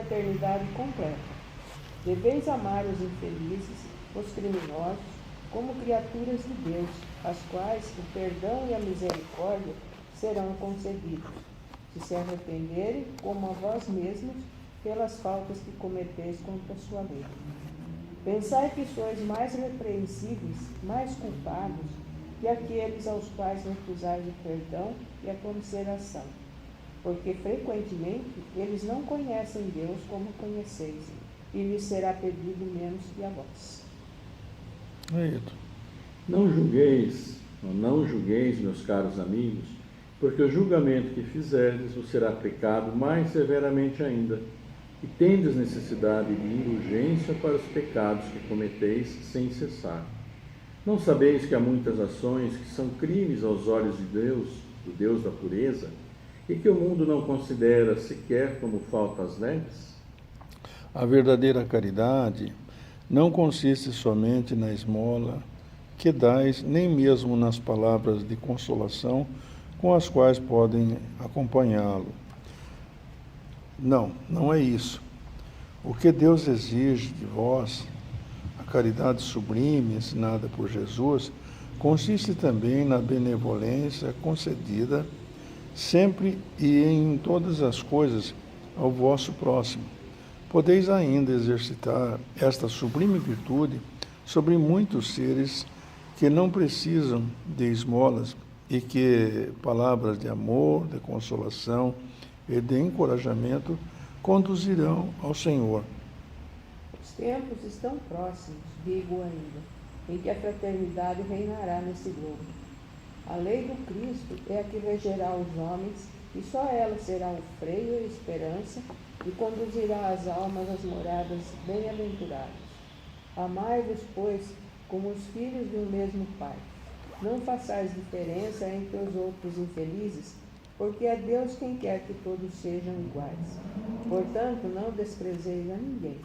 eternidade completa. Deveis amar os infelizes, os criminosos, como criaturas de Deus, às quais o perdão e a misericórdia serão concedidos, se arrependerem, como a vós mesmos, pelas faltas que cometeis contra a sua lei. Pensai que sois mais repreensíveis, mais culpados, que aqueles aos quais recusais o perdão e a consideração, porque frequentemente eles não conhecem Deus como conheceis, e lhes será pedido menos que a vós. Não julgueis, meus caros amigos, porque o julgamento que fizerdes vos será aplicado mais severamente ainda, e tendes necessidade de indulgência para os pecados que cometeis sem cessar. Não sabeis que há muitas ações que são crimes aos olhos de Deus, do Deus da pureza, e que o mundo não considera sequer como faltas leves? A verdadeira caridade não consiste somente na esmola que dais, nem mesmo nas palavras de consolação com as quais podem acompanhá-lo. Não é isso. O que Deus exige de vós, a caridade sublime ensinada por Jesus, consiste também na benevolência concedida sempre e em todas as coisas ao vosso próximo. Podeis ainda exercitar esta sublime virtude sobre muitos seres que não precisam de esmolas e que palavras de amor, de consolação e de encorajamento conduzirão ao Senhor. Os tempos estão próximos, digo ainda, em que a fraternidade reinará nesse globo. A lei do Cristo é a que regerá os homens, e só ela será o freio e a esperança, e conduzirá as almas às moradas bem-aventuradas. Amai-vos, pois, como os filhos de um mesmo Pai. Não façais diferença entre os outros infelizes, porque é Deus quem quer que todos sejam iguais. Portanto, não desprezeis a ninguém.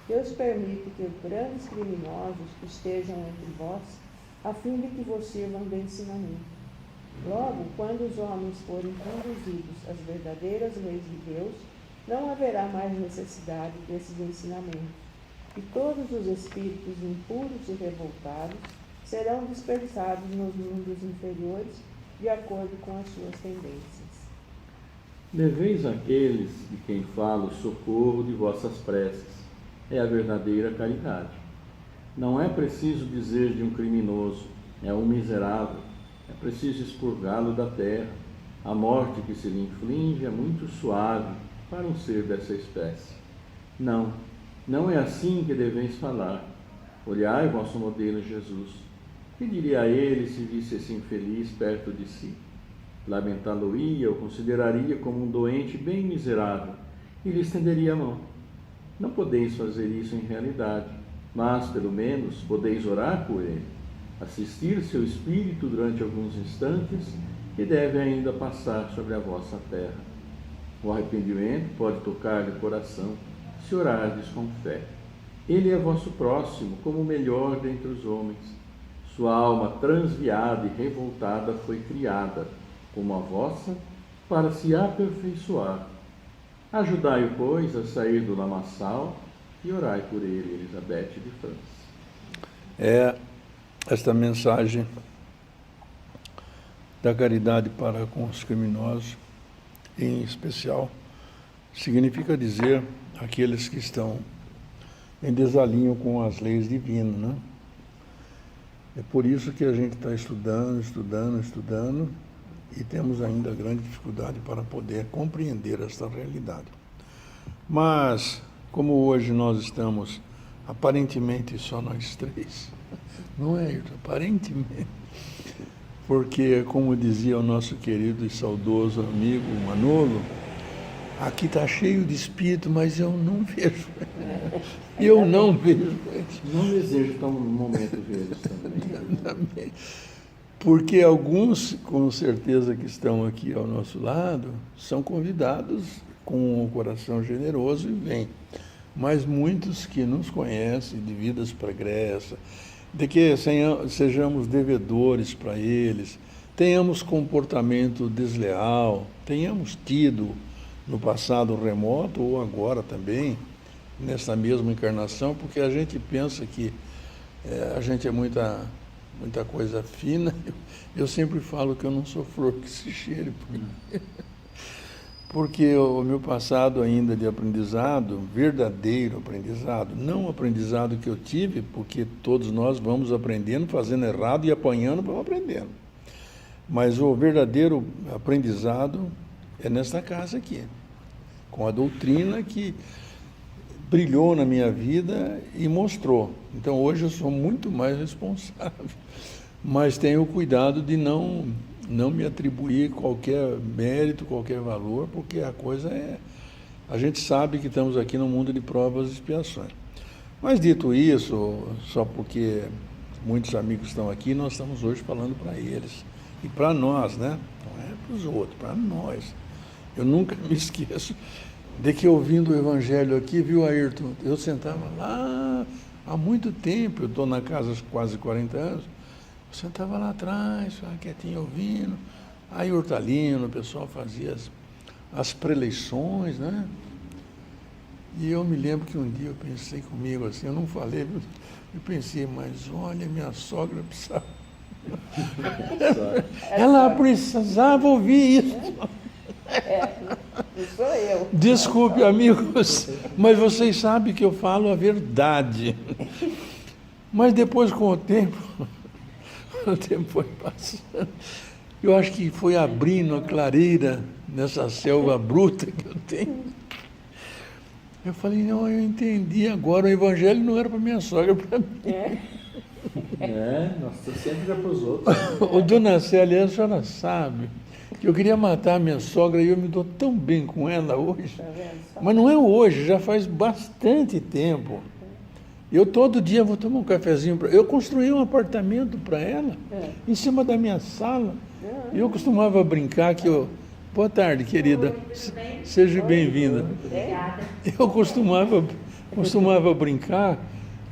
Deus permite que os grandes criminosos estejam entre vós, a fim de que vos sirvam de ensinamento. Logo, quando os homens forem conduzidos às verdadeiras leis de Deus, não haverá mais necessidade desses ensinamentos, e todos os espíritos impuros e revoltados serão dispersados nos mundos inferiores, de acordo com as suas tendências. Deveis àqueles de quem falo o socorro de vossas preces. É a verdadeira caridade. Não é preciso dizer de um criminoso, é um miserável. É preciso expurgá-lo da terra. A morte que se lhe inflige é muito suave para um ser dessa espécie. Não é assim que deveis falar. Olhai vosso modelo Jesus. Que diria a ele se visse esse infeliz perto de si? Lamentá-lo-ia ou consideraria como um doente bem miserável e lhe estenderia a mão. Não podeis fazer isso em realidade, mas, pelo menos, podeis orar por ele, assistir seu espírito durante alguns instantes que deve ainda passar sobre a vossa terra. O arrependimento pode tocar-lhe o coração, se orardes com fé. Ele é vosso próximo, como o melhor dentre os homens. Sua alma transviada e revoltada foi criada, como a vossa, para se aperfeiçoar. Ajudai-o, pois, a sair do lamaçal e orai por ele, Elizabeth de França. Esta mensagem da caridade para com os criminosos, em especial, significa dizer aqueles que estão em desalinho com as leis divinas, né? É por isso que a gente está estudando, e temos ainda grande dificuldade para poder compreender esta realidade. Mas, como hoje nós estamos, aparentemente, só nós três, não é, Ayrton? Aparentemente, porque, como dizia o nosso querido e saudoso amigo Manolo, aqui está cheio de espírito, mas eu não vejo. Eu não vejo. Não desejo estar num momento vê-los também. Porque alguns, com certeza, que estão aqui ao nosso lado, são convidados com um coração generoso e vêm. Mas muitos que nos conhecem de vidas pregressas, de que sejamos devedores para eles, tenhamos comportamento desleal, tenhamos tido no passado remoto ou agora também, nessa mesma encarnação, porque a gente pensa que a gente é muita coisa fina. Eu sempre falo que eu não sou flor que se cheire, porque o meu passado ainda de aprendizado, verdadeiro aprendizado, não o aprendizado que eu tive, porque todos nós vamos aprendendo, fazendo errado e apanhando, vamos aprendendo. Mas o verdadeiro aprendizado é nesta casa aqui, com a doutrina que brilhou na minha vida e mostrou. Então hoje eu sou muito mais responsável, mas tenho cuidado de não me atribuir qualquer mérito, qualquer valor, porque a coisa é... A gente sabe que estamos aqui no mundo de provas e expiações. Mas dito isso, só porque muitos amigos estão aqui, nós estamos hoje falando para eles. E para nós, né? Não é para os outros, para nós. Eu nunca me esqueço de que ouvindo o Evangelho aqui, viu, Ayrton? Eu sentava lá há muito tempo, eu estou na casa há quase 40 anos, eu sentava lá atrás, quietinho ouvindo, aí Hortalino, o pessoal fazia as preleições, né? E eu me lembro que um dia eu pensei comigo assim, eu não falei, eu pensei, mas olha, minha sogra precisava. Ela precisava ouvir isso. Não sou eu. Desculpe, amigos, mas vocês sabem que eu falo a verdade. Mas depois, com o tempo foi passando, eu acho que foi abrindo a clareira nessa selva bruta que eu tenho. Eu falei, não, eu entendi agora, o Evangelho não era para minha sogra, para mim. Nossa, sempre já para os outros. Ô, dona Célia, a senhora sabe que eu queria matar a minha sogra e eu me dou tão bem com ela hoje. Mas não é hoje, já faz bastante tempo. Eu todo dia vou tomar um cafezinho para ela. Eu construí um apartamento para ela, em cima da minha sala. E eu costumava brincar que eu... Boa tarde, querida. Seja bem-vinda. Eu costumava brincar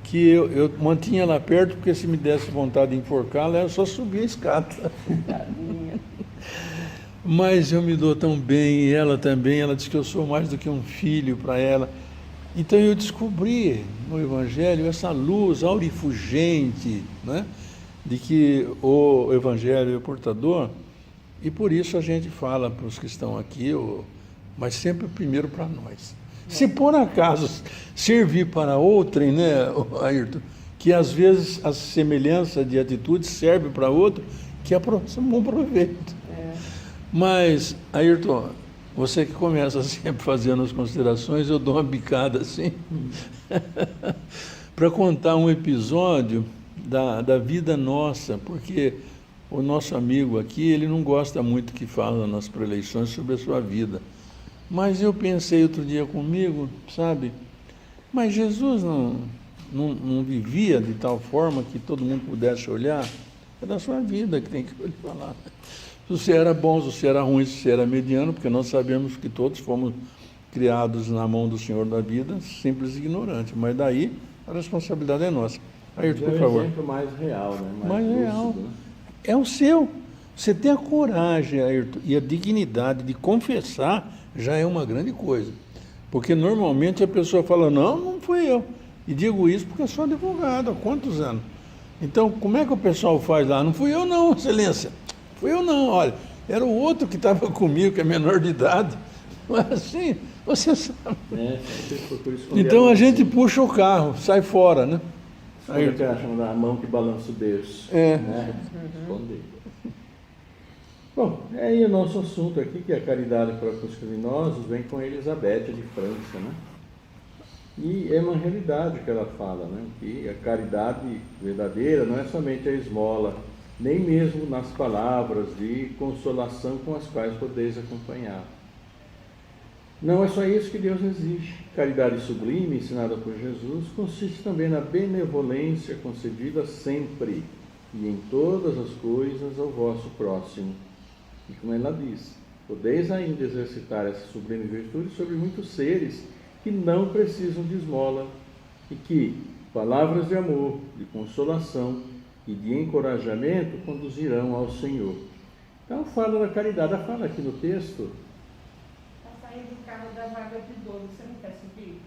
que eu mantinha ela perto, porque se me desse vontade de enforcá-la, era só subir a escada. Mas eu me dou tão bem, e ela também, ela diz que eu sou mais do que um filho para ela. Então eu descobri no Evangelho essa luz aurifugente, né, de que o Evangelho é portador, e por isso a gente fala para os que estão aqui, mas sempre primeiro para nós. Se por acaso servir para outrem, né, Ayrton, que às vezes a semelhança de atitude serve para outro, que é um bom proveito. Mas, Ayrton, você que começa sempre fazendo as considerações, eu dou uma bicada assim, para contar um episódio da vida nossa, porque o nosso amigo aqui, ele não gosta muito que fala nas preleições sobre a sua vida. Mas eu pensei outro dia comigo, sabe, mas Jesus não vivia de tal forma que todo mundo pudesse olhar. É da sua vida que tem que falar. Se você era bom, se você era ruim, se você era mediano, porque nós sabemos que todos fomos criados na mão do Senhor da vida, simples e ignorantes. Mas daí a responsabilidade é nossa. Ayrton, por favor. É um exemplo mais real, né? Mais lúcido, real. né? É o seu. Você tem a coragem, Ayrton, e a dignidade de confessar já é uma grande coisa. Porque normalmente a pessoa fala, não fui eu. E digo isso porque eu sou advogado há quantos anos. Então, como é que o pessoal faz lá? Não fui eu não, excelência. Fui eu não, olha. Era o outro que estava comigo, que é menor de idade. Mas assim, você sabe. Então a gente puxa o carro, sai fora, né? Aí que acham a mão que balança o berço. Né? Responder. Bom, aí o nosso assunto aqui, que é a caridade para os criminosos, vem com a Elizabeth de França, né? E é uma realidade que ela fala, né? Que a caridade verdadeira não é somente a esmola, nem mesmo nas palavras de consolação com as quais podeis acompanhar. Não é só isso que Deus exige. Caridade sublime, ensinada por Jesus, consiste também na benevolência concedida sempre e em todas as coisas ao vosso próximo. E como ela diz, podeis ainda exercitar essa sublime virtude sobre muitos seres que não precisam de esmola e que palavras de amor, de consolação e de encorajamento conduzirão ao Senhor. Então fala da caridade, ela fala aqui no texto. sair do carro da vaga de idoso, você não quer subir?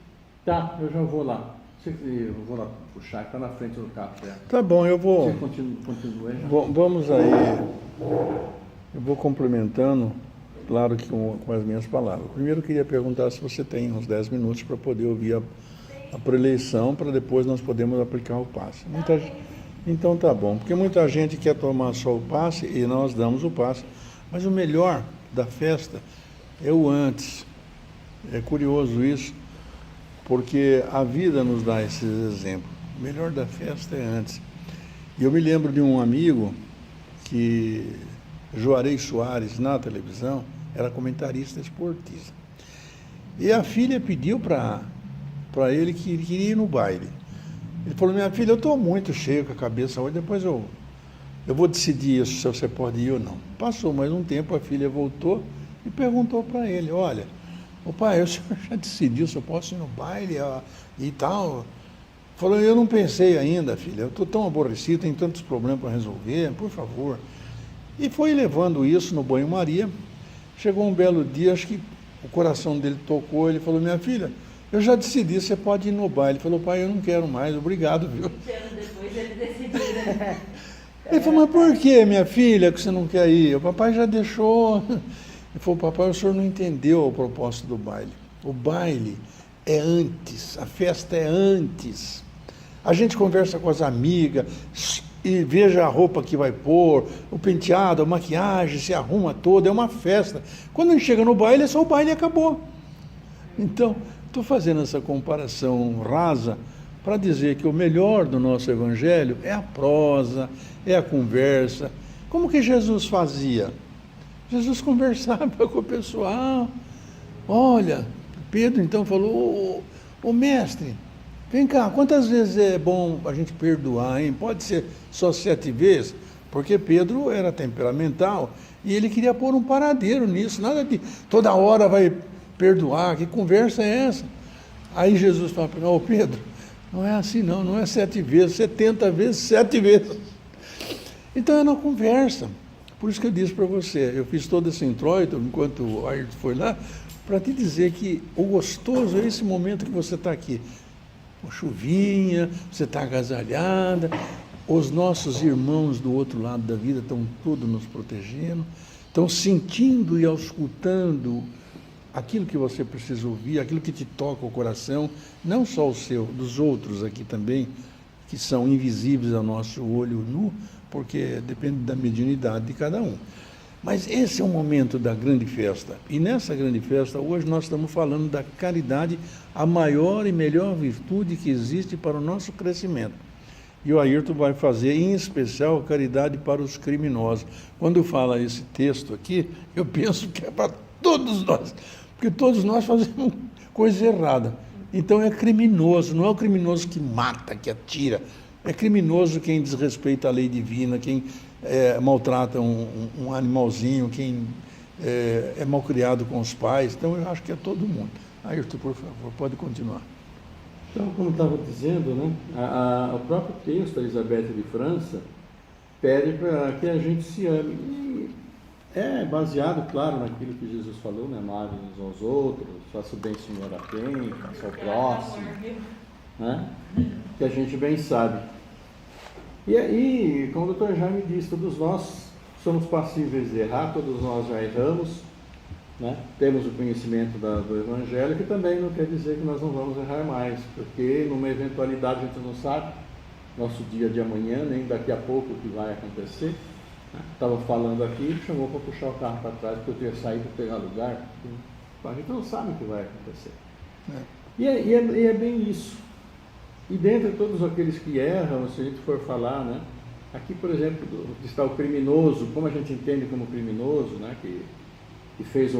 Tá, eu já vou lá. Eu vou lá puxar, está na frente do carro. Tá bom, eu vou. Você continua aí já? Vamos aí. Eu vou complementando, claro que com as minhas palavras. Primeiro eu queria perguntar se você tem uns 10 minutos para poder ouvir a preleição, para depois nós podermos aplicar o passe. Então tá bom, porque muita gente quer tomar só o passe e nós damos o passe. Mas o melhor da festa é o antes. É curioso isso, porque a vida nos dá esses exemplos. O melhor da festa é antes. E eu me lembro de um amigo que, Juarez Soares, na televisão, era comentarista esportista. E a filha pediu para ele que ele queria ir no baile. Ele falou, minha filha, eu estou muito cheio com a cabeça hoje, depois eu vou decidir isso, se você pode ir ou não. Passou mais um tempo, a filha voltou e perguntou para ele, olha, ô pai, o senhor já decidiu se eu posso ir no baile e tal? Falou, eu não pensei ainda, filha, eu estou tão aborrecido, tenho tantos problemas para resolver, por favor. E foi levando isso no banho-maria. Chegou um belo dia, acho que o coração dele tocou, ele falou, minha filha, eu já decidi, você pode ir no baile. Ele falou, pai, eu não quero mais, obrigado, viu? 20 anos depois ele decidiu, né? Ele falou, mas por que, minha filha, que você não quer ir? O papai já deixou. Ele falou, papai, o senhor não entendeu o propósito do baile. O baile é antes, a festa é antes. A gente conversa com as amigas e veja a roupa que vai pôr, o penteado, a maquiagem, se arruma toda, é uma festa. Quando a gente chega no baile, é só o baile e acabou. Então, estou fazendo essa comparação rasa para dizer que o melhor do nosso evangelho é a prosa, é a conversa. Como que Jesus fazia? Jesus conversava com o pessoal. Olha, Pedro então falou, ô mestre, vem cá, quantas vezes é bom a gente perdoar, hein? Pode ser só 7 vezes? Porque Pedro era temperamental e ele queria pôr um paradeiro nisso, nada de toda hora vai perdoar, que conversa é essa? Aí Jesus fala para ele, ô Pedro, não é assim não, não é 7 vezes, 70 vezes, 7 vezes. Então é na conversa. Por isso que eu disse para você, eu fiz todo esse introito, enquanto o Ayrton foi lá, para te dizer que o gostoso é esse momento que você está aqui. Com chuvinha, você está agasalhada, os nossos irmãos do outro lado da vida estão todos nos protegendo, estão sentindo e auscultando aquilo que você precisa ouvir, aquilo que te toca o coração, não só o seu, dos outros aqui também, que são invisíveis ao nosso olho nu, porque depende da mediunidade de cada um. Mas esse é o momento da grande festa. E nessa grande festa, hoje nós estamos falando da caridade, a maior e melhor virtude que existe para o nosso crescimento. E o Ayrton vai fazer, em especial, caridade para os criminosos. Quando fala esse texto aqui, eu penso que é para todos nós, porque todos nós fazemos coisa errada. Então é criminoso, não é o criminoso que mata, que atira. É criminoso quem desrespeita a lei divina, quem maltrata um animalzinho, quem é malcriado com os pais. Então eu acho que é todo mundo. Ayrton, por favor, pode continuar. Então, como estava dizendo, né, o próprio texto da Elizabeth de França pede para que a gente se ame. E é baseado, claro, naquilo que Jesus falou, né, amar uns aos outros, faça o bem Senhor a quem, faça ao próximo, né, que a gente bem sabe. E aí, como o Dr. Jaime disse, todos nós somos passíveis de errar, todos nós já erramos, né? Temos o conhecimento do Evangelho, que também não quer dizer que nós não vamos errar mais, porque numa eventualidade a gente não sabe nosso dia de amanhã, nem daqui a pouco o que vai acontecer. Estava falando aqui, chamou para puxar o carro para trás, porque eu tinha saído para pegar lugar. A gente não sabe o que vai acontecer. E é bem isso. E dentre todos aqueles que erram, se a gente for falar, né? Aqui, por exemplo, está o criminoso, como a gente entende como criminoso, né? Que fez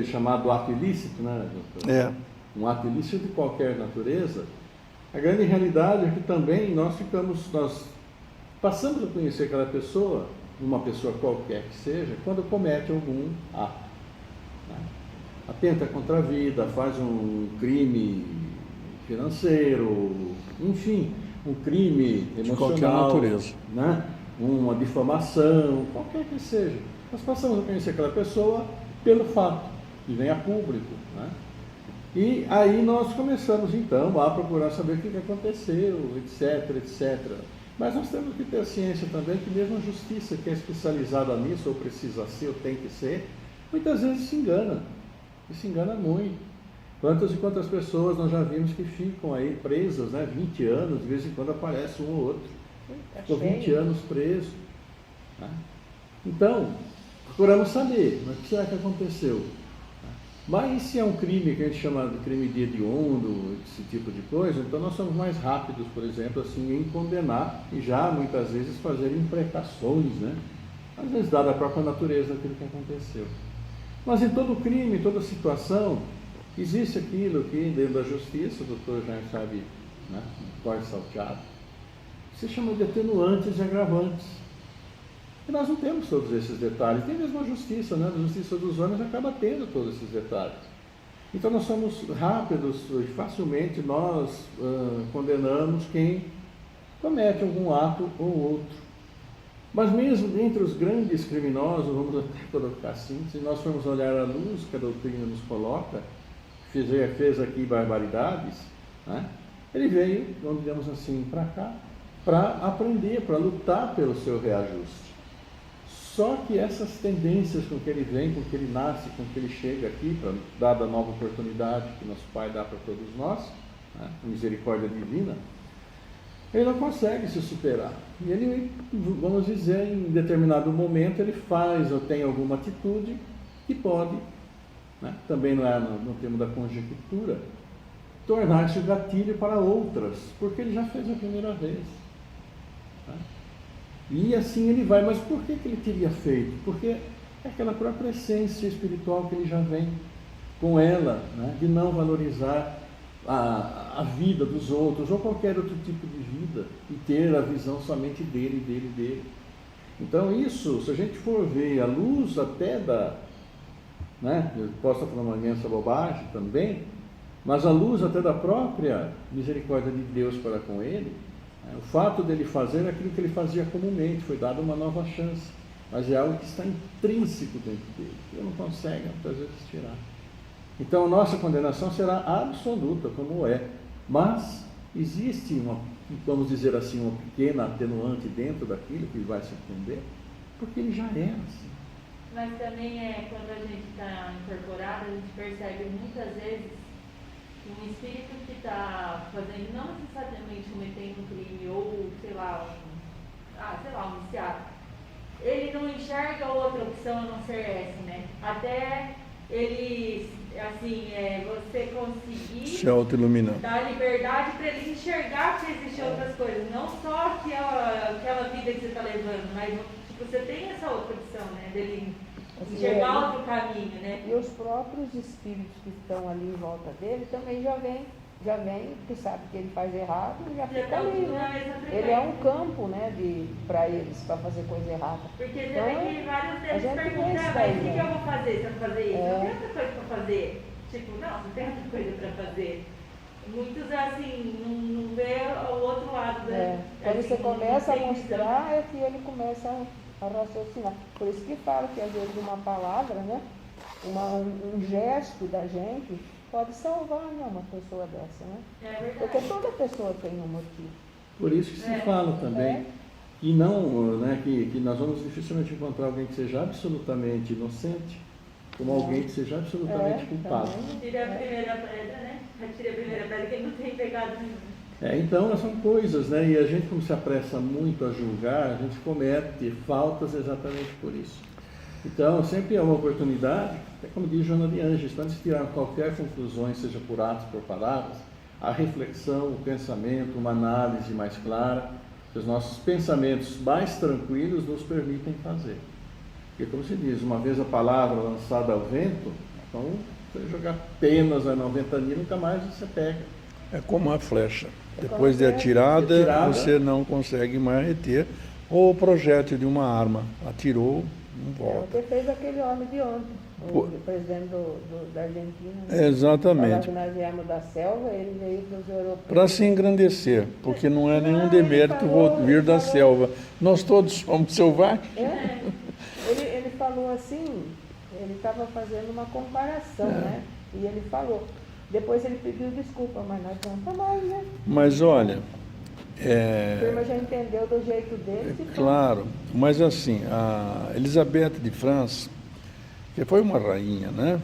chamado ato ilícito, né, doutor? Um ato ilícito de qualquer natureza. A grande realidade é que também nós passamos a conhecer aquela pessoa, uma pessoa qualquer que seja, quando comete algum ato. Né? Atenta contra a vida, faz um crime financeiro, enfim, um crime emocional, de qualquer natureza, né? Uma difamação, qualquer que seja. Nós passamos a conhecer aquela pessoa pelo fato. e vem a público, né? E aí nós começamos então a procurar saber o que aconteceu, etc, etc. Mas nós temos que ter a ciência também que mesmo a justiça que é especializada nisso, ou precisa ser, ou tem que ser, muitas vezes se engana, e se engana muito. Quantas e quantas pessoas nós já vimos que ficam aí presas, né, 20 anos, de vez em quando aparece um ou outro. Ficou 20 anos preso. Né? Então, procuramos saber, mas o que será que aconteceu? Mas se é um crime que a gente chama de crime de hediondo, esse tipo de coisa, então nós somos mais rápidos, por exemplo, assim, em condenar e já muitas vezes fazer imprecações, né? Às vezes dada a própria natureza daquilo que aconteceu. Mas em todo crime, em toda situação, existe aquilo que dentro da justiça, o doutor já sabe, né, corte salteado, se chama de atenuantes e agravantes. E nós não temos todos esses detalhes, nem mesmo a justiça, né? A justiça dos homens acaba tendo todos esses detalhes. Então nós somos rápidos e facilmente nós condenamos quem comete algum ato ou outro. Mas mesmo entre os grandes criminosos, vamos até colocar assim, se nós formos olhar a luz que a doutrina nos coloca, fez aqui barbaridades, né? Ele veio, vamos digamos assim, para cá, para aprender, para lutar pelo seu reajuste. Só que essas tendências com que ele vem, com que ele nasce, com que ele chega aqui, para dar a nova oportunidade que nosso Pai dá para todos nós, né, misericórdia divina, ele não consegue se superar. E ele, vamos dizer, em determinado momento, ele faz ou tem alguma atitude que pode, né, também não é no termo da conjectura, tornar-se o gatilho para outras, porque ele já fez a primeira vez. Né? E assim ele vai, mas por que ele teria feito? Porque é aquela própria essência espiritual que ele já vem com ela, né? De não valorizar a vida dos outros, ou qualquer outro tipo de vida, e ter a visão somente dele. Então isso, se a gente for ver a luz até né? Eu posso estar falando essa bobagem também, mas a luz até da própria misericórdia de Deus para com ele, o fato dele fazer aquilo que ele fazia comumente, foi dado uma nova chance, mas é algo que está intrínseco dentro dele, que ele não consegue muitas vezes tirar. Então a nossa condenação será absoluta, como é, mas existe vamos dizer assim, uma pequena atenuante dentro daquilo que ele vai se entender, porque ele já é assim. Mas também quando a gente está incorporado, a gente percebe muitas vezes um espírito que está fazendo, não necessariamente cometendo um crime ou, sei lá, um viciado, ele não enxerga outra opção a não ser essa, né? Até ele, assim, você conseguir se auto-iluminar, dar liberdade para ele enxergar que existem outras coisas, não só aquela vida que você está levando, mas tipo, você tem essa outra opção, né? Dele enxergar outro caminho, né? E os próprios espíritos que estão ali em volta dele também já vem, porque sabe que ele faz errado e já fica ali, né? Ele é um campo, né, para eles, para fazer coisa errada. Porque então, tem vários deles gente perguntam, pensa mas aí, o que né? eu vou fazer se eu fazer isso? Não tem outra coisa para fazer. Tipo, não tem outra coisa para fazer. Muitos, assim, não vê o outro lado, né? Quando assim, você começa a não tem mostrar, visão. é que ele começa a raciocinar. Por isso que falo que às vezes uma palavra, né, um gesto da gente pode salvar, né, uma pessoa dessa, né? É verdade. Porque toda pessoa tem um motivo. Por isso que se fala também que não, né, que nós vamos dificilmente encontrar alguém que seja absolutamente inocente, como alguém que seja absolutamente culpado. Tira a primeira pedra, né? Tira a primeira pedra que não tem pecado nenhum. Então, são coisas, né? E a gente, como se apressa muito a julgar, a gente comete faltas exatamente por isso. Então, sempre é uma oportunidade, é como diz Joana de Ângeles, antes de tirar qualquer conclusão, seja por atos, por palavras, a reflexão, o pensamento, uma análise mais clara, que os nossos pensamentos mais tranquilos nos permitem fazer. Porque, como se diz, uma vez a palavra lançada ao vento, então, você jogar apenas a 90 mil, nunca mais você pega. é como a flecha. Depois de atirada, você não consegue mais reter. Ou o projétil de uma arma, atirou, não É o volta. que fez aquele homem de ontem, o presidente da Argentina. Né? Exatamente. Falava que nós viemos da selva, ele veio para os europeus. Para se engrandecer, porque não é nenhum demérito vir da selva. Nós todos somos selvagens. Ele falou assim, ele estava fazendo uma comparação, né? E ele falou. Depois ele pediu desculpa, mas não adianta mais, né? Mas olha, A turma já entendeu do jeito dele. claro, mas assim, a Elizabeth de France, que foi uma rainha, né?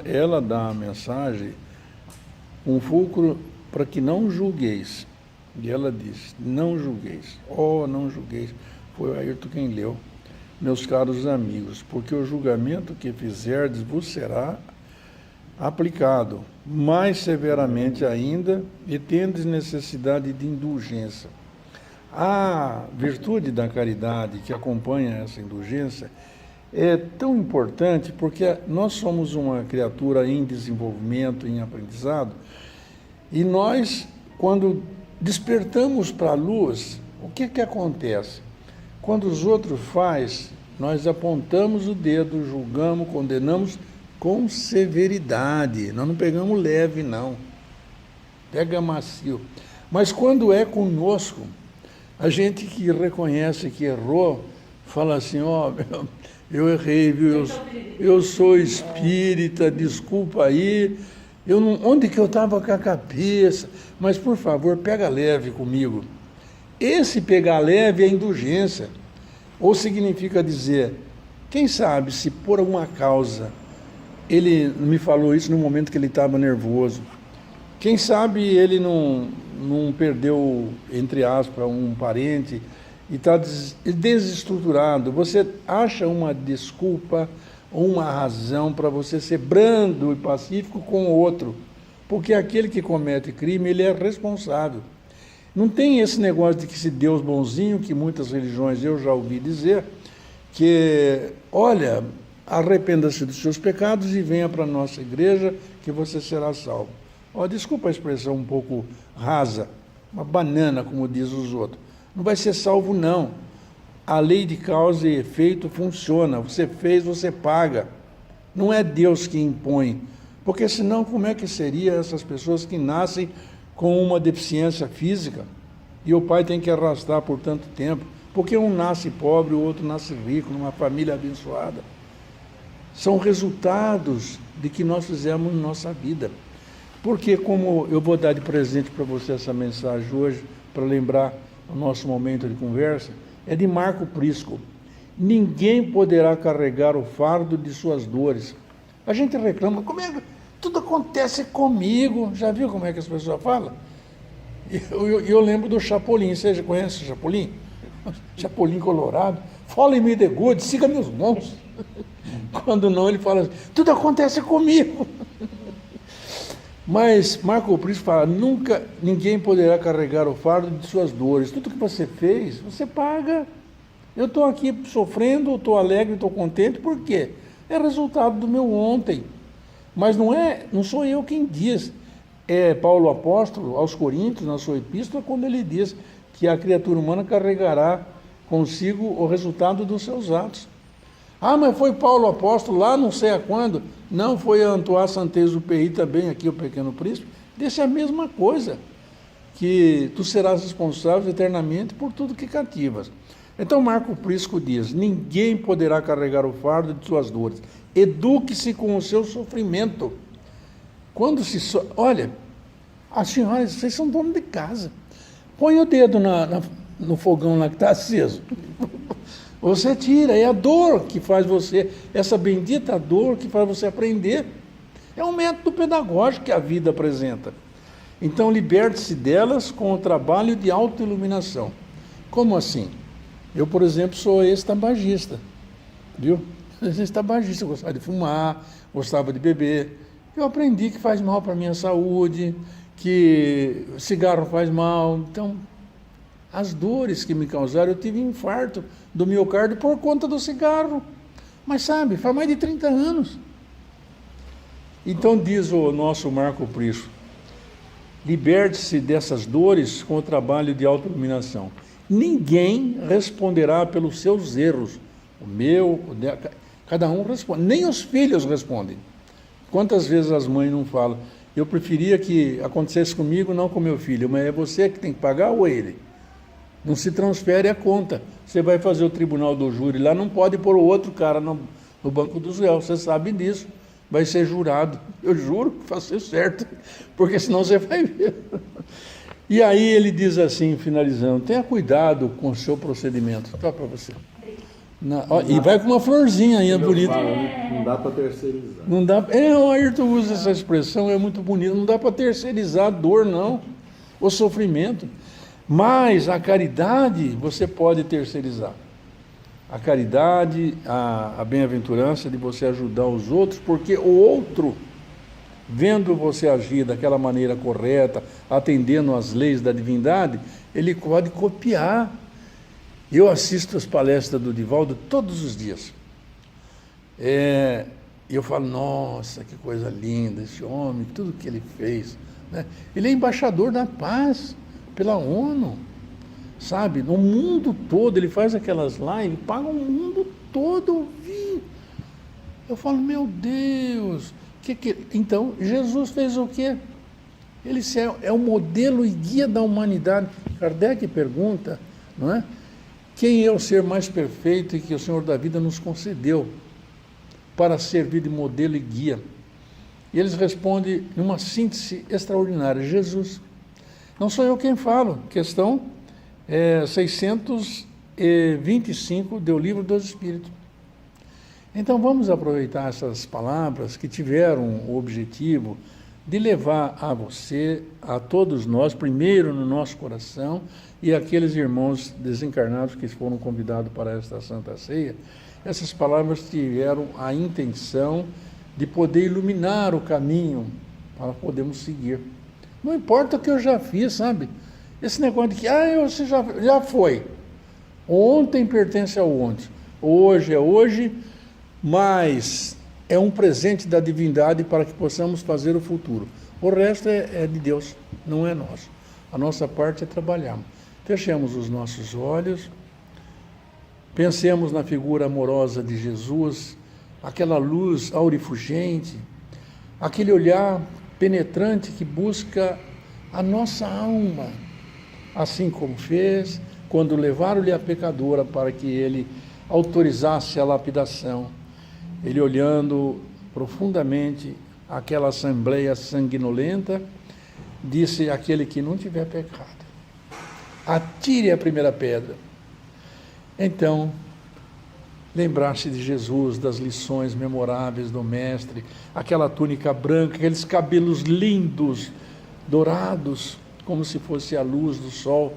Ela dá a mensagem, um fulcro para que não julgueis. E ela diz, não julgueis, não julgueis. Foi o Ayrton quem leu, meus caros amigos, porque o julgamento que fizerdes vos será aplicado, mais severamente ainda, e tendes necessidade de indulgência. A virtude da caridade que acompanha essa indulgência é tão importante porque nós somos uma criatura em desenvolvimento, em aprendizado, e nós, quando despertamos para a luz, o que acontece? Quando os outros fazem, nós apontamos o dedo, julgamos, condenamos com severidade. Nós não pegamos leve, não. Pega macio. Mas quando é conosco, a gente que reconhece que errou, fala assim, eu errei, viu? Eu sou espírita, desculpa aí. Onde que eu estava com a cabeça? Mas, por favor, pega leve comigo. Esse pegar leve é indulgência. Ou significa dizer, quem sabe se por alguma causa ele me falou isso no momento que ele estava nervoso. Quem sabe ele não perdeu, entre aspas, um parente e está desestruturado. Você acha uma desculpa, uma razão para você ser brando e pacífico com o outro. Porque aquele que comete crime, ele é responsável. Não tem esse negócio de que se Deus bonzinho, que muitas religiões eu já ouvi dizer, que, olha, arrependa-se dos seus pecados e venha para a nossa igreja que você será salvo. Desculpa a expressão um pouco rasa, uma banana, como diz os outros. Não vai ser salvo, não. A lei de causa e efeito funciona. Você fez, você paga. Não é Deus que impõe. Porque senão, como é que seria essas pessoas que nascem com uma deficiência física e o pai tem que arrastar por tanto tempo? Porque um nasce pobre, o outro nasce rico, numa família abençoada. São resultados de que nós fizemos na nossa vida. Porque, como eu vou dar de presente para você essa mensagem hoje, para lembrar o nosso momento de conversa, é de Marco Prisco. Ninguém poderá carregar o fardo de suas dores. A gente reclama, como é que tudo acontece comigo? Já viu como é que as pessoas falam? Eu lembro do Chapolin, você já conhece o Chapolin? Chapolin Colorado. Follow me the good, siga meus bons. Quando não, ele fala assim, tudo acontece comigo. Mas Marco Prisco fala, ninguém poderá carregar o fardo de suas dores. Tudo que você fez, você paga. Eu estou aqui sofrendo, estou alegre, estou contente, por quê? É resultado do meu ontem. Mas não sou eu quem diz. É Paulo apóstolo aos Coríntios, na sua epístola, quando ele diz que a criatura humana carregará consigo o resultado dos seus atos. Mas foi Paulo apóstolo lá, não sei a quando. Não, foi Antoine Saint-Exupéry também, aqui o Pequeno Príncipe. Disse a mesma coisa, que tu serás responsável eternamente por tudo que cativas. Então Marco Prisco diz, ninguém poderá carregar o fardo de suas dores. Eduque-se com o seu sofrimento. Quando olha, as senhoras, vocês são donos de casa. Põe o dedo no fogão lá que está aceso. Você tira, é a dor que faz você, essa bendita dor que faz você aprender. É um método pedagógico que a vida apresenta. Então, liberte-se delas com o trabalho de autoiluminação. Como assim? Eu, por exemplo, sou ex-tabagista, viu? Ex-tabagista, eu gostava de fumar, gostava de beber. Eu aprendi que faz mal para a minha saúde, que cigarro faz mal. Então, as dores que me causaram, eu tive infarto do miocárdio por conta do cigarro. Mas sabe, faz mais de 30 anos. Então diz o nosso Marco Prisco, liberte-se dessas dores com o trabalho de autoiluminação. Ninguém responderá pelos seus erros. O meu, cada um responde. Nem os filhos respondem. Quantas vezes as mães não falam, eu preferia que acontecesse comigo, não com meu filho, mas é você que tem que pagar ou ele? Não se transfere a conta. Você vai fazer o tribunal do júri lá, não pode pôr o outro cara no no banco dos réus. Você sabe disso. Vai ser jurado. Eu juro que vai ser certo, porque senão você vai ver. E aí ele diz assim, finalizando, tenha cuidado com o seu procedimento. Tá para você. E vai com uma florzinha aí, é bonita. Não dá para terceirizar. Não dá, o Ayrton usa essa expressão, é muito bonita. Não dá para terceirizar a dor, não. O sofrimento. Mas a caridade você pode terceirizar. A caridade, a bem-aventurança de você ajudar os outros, porque o outro, vendo você agir daquela maneira correta, atendendo às leis da divindade, ele pode copiar. Eu assisto as palestras do Divaldo todos os dias. E eu falo, nossa, que coisa linda, esse homem, tudo que ele fez. Né? Ele é embaixador da paz pela ONU. Sabe, no mundo todo, ele faz aquelas lives, paga o mundo todo ouvir. Eu falo, meu Deus, então Jesus fez o quê? Ele é o modelo e guia da humanidade. Kardec pergunta, não é? Quem é o ser mais perfeito e que o Senhor da vida nos concedeu para servir de modelo e guia? E eles respondem numa síntese extraordinária, Jesus. Não sou eu quem falo, questão 625 do Livro dos Espíritos. Então vamos aproveitar essas palavras que tiveram o objetivo de levar a você, a todos nós, primeiro no nosso coração, e aqueles irmãos desencarnados que foram convidados para esta Santa Ceia, essas palavras tiveram a intenção de poder iluminar o caminho para podermos seguir. Não importa o que eu já fiz, sabe? Esse negócio de que, você já foi. Ontem pertence ao ontem. Hoje é hoje, mas é um presente da divindade para que possamos fazer o futuro. O resto é de Deus, não é nosso. A nossa parte é trabalhar. Fechemos os nossos olhos, pensemos na figura amorosa de Jesus, aquela luz aurifugente, aquele olhar penetrante que busca a nossa alma, assim como fez quando levaram-lhe a pecadora para que ele autorizasse a lapidação. Ele olhando profundamente aquela assembleia sanguinolenta, disse àquele que não tiver pecado, atire a primeira pedra. Então, lembrar-se de Jesus, das lições memoráveis do Mestre, aquela túnica branca, aqueles cabelos lindos, dourados, como se fosse a luz do sol,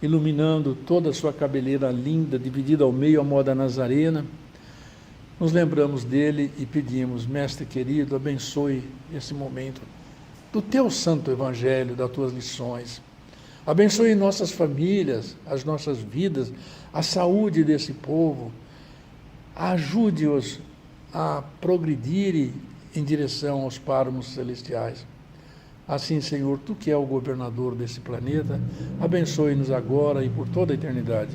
iluminando toda a sua cabeleira linda, dividida ao meio à moda nazarena. Nos lembramos dele e pedimos, Mestre querido, abençoe esse momento do teu santo evangelho, das tuas lições. Abençoe nossas famílias, as nossas vidas, a saúde desse povo. Ajude-os a progredirem em direção aos páramos celestiais. Assim, Senhor, Tu que é o governador desse planeta, abençoe-nos agora e por toda a eternidade.